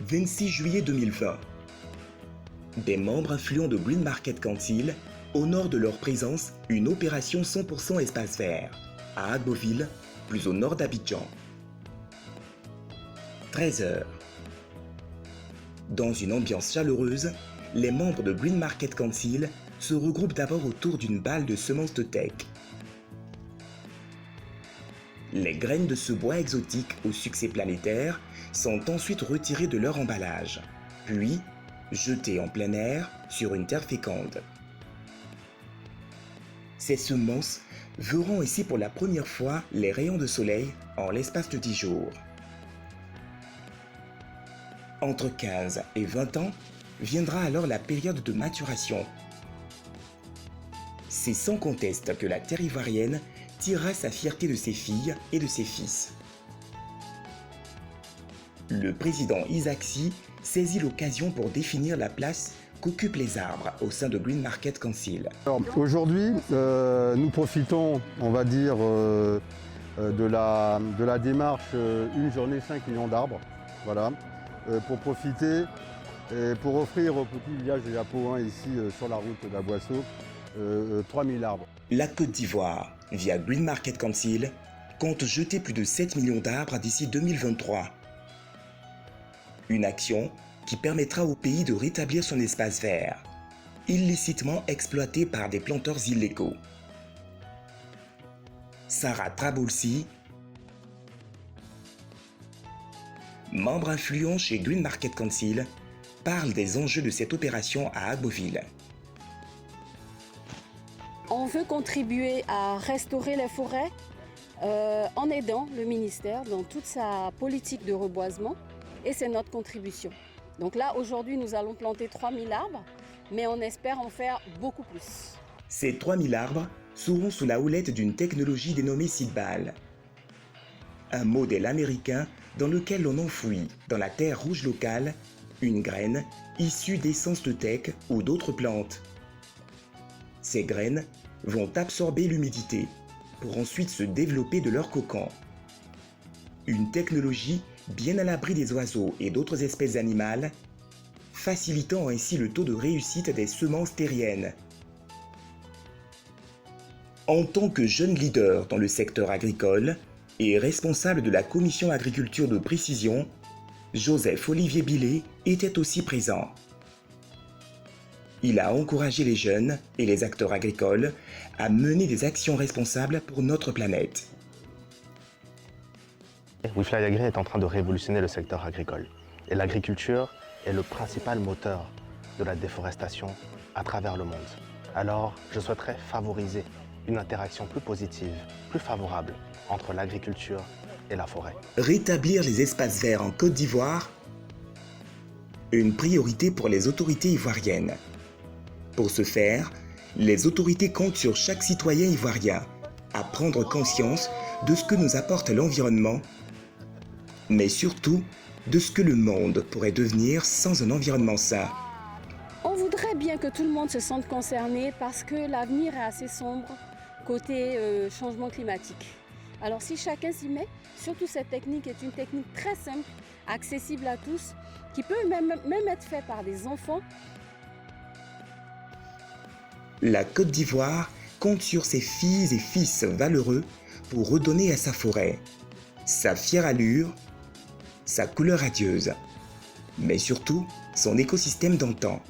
26 juillet 2020. Des membres influents de Green Market Council honorent de leur présence une opération 100% espace vert à Agboville, plus au nord d'Abidjan. 13 heures. Dans une ambiance chaleureuse, les membres de Green Market Council se regroupent d'abord autour d'une balle de semences de teck. Les graines de ce bois exotique au succès planétaire sont ensuite retirées de leur emballage, puis jetées en plein air sur une terre féconde. Ces semences verront ici pour la première fois les rayons de soleil en l'espace de 10 jours. Entre 15 et 20 ans viendra alors la période de maturation. C'est sans conteste que la terre ivoirienne tirera sa fierté de ses filles et de ses fils. Le président Isaac Sy saisit l'occasion pour définir la place qu'occupent les arbres au sein de Green Market Council. Aujourd'hui, nous profitons, on va dire, de la démarche Une journée 5 millions d'arbres, voilà, pour profiter et pour offrir au petit village de Yapo 1 ici sur la route d'Aboisseau 3000 arbres. La Côte d'Ivoire, via Green Market Council, compte jeter plus de 7 millions d'arbres d'ici 2023. Une action qui permettra au pays de rétablir son espace vert, illicitement exploité par des planteurs illégaux. Sarah Traboulsi, membre influent chez Green Market Council, parle des enjeux de cette opération à Agboville. On veut contribuer à restaurer les forêts en aidant le ministère dans toute sa politique de reboisement et c'est notre contribution. Donc là, aujourd'hui, nous allons planter 3000 arbres, mais on espère en faire beaucoup plus. Ces 3000 arbres seront sous la houlette d'une technologie dénommée seedball, un modèle américain dans lequel l'on enfouit dans la terre rouge locale une graine issue d'essences de teck ou d'autres plantes. Ces graines vont absorber l'humidité pour ensuite se développer de leur cocon. Une technologie bien à l'abri des oiseaux et d'autres espèces animales, facilitant ainsi le taux de réussite des semences terriennes. En tant que jeune leader dans le secteur agricole et responsable de la commission agriculture de précision, Joseph Olivier Billet était aussi présent. Il a encouragé les jeunes et les acteurs agricoles à mener des actions responsables pour notre planète. WeFly Agri est en train de révolutionner le secteur agricole. Et l'agriculture est le principal moteur de la déforestation à travers le monde. Alors, je souhaiterais favoriser une interaction plus positive, plus favorable entre l'agriculture et la forêt. Rétablir les espaces verts en Côte d'Ivoire, une priorité pour les autorités ivoiriennes. Pour ce faire, les autorités comptent sur chaque citoyen ivoirien à prendre conscience de ce que nous apporte l'environnement, mais surtout de ce que le monde pourrait devenir sans un environnement sain. On voudrait bien que tout le monde se sente concerné parce que l'avenir est assez sombre côté changement climatique. Alors si chacun s'y met, surtout cette technique est une technique très simple, accessible à tous, qui peut même être faite par des enfants. La Côte d'Ivoire compte sur ses filles et fils valeureux pour redonner à sa forêt sa fière allure, sa couleur radieuse, mais surtout son écosystème d'antan.